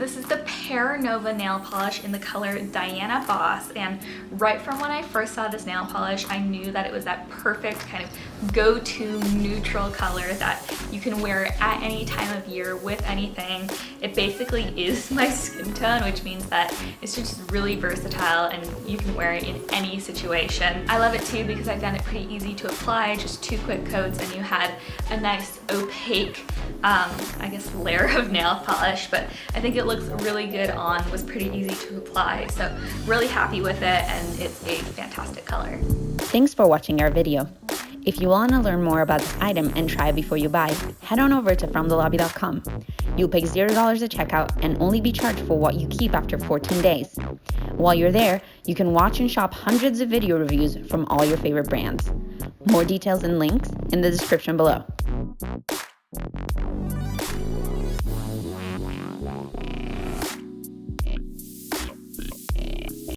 this is the Pear Nova nail polish in the color Dianna Boss, and right from when I first saw this nail polish, I knew that it was that perfect kind of go-to neutral color that you can wear at any time of year with anything. It basically is my skin tone, which means that it's just really versatile and you can wear it in any situation. I love it too because I found it pretty easy to apply, just 2 quick coats and you had a nice opaque I guess layer of nail polish, but I think it looks really good on, was pretty easy to apply, so really happy with it, and it's a fantastic color. Thanks for watching our video. If you want to learn more about this item and try it before you buy, head on over to fromthelobby.com. You'll pay $0 at checkout and only be charged for what you keep after 14 days. While you're there, you can watch and shop hundreds of video reviews from all your favorite brands. More details and links in the description below.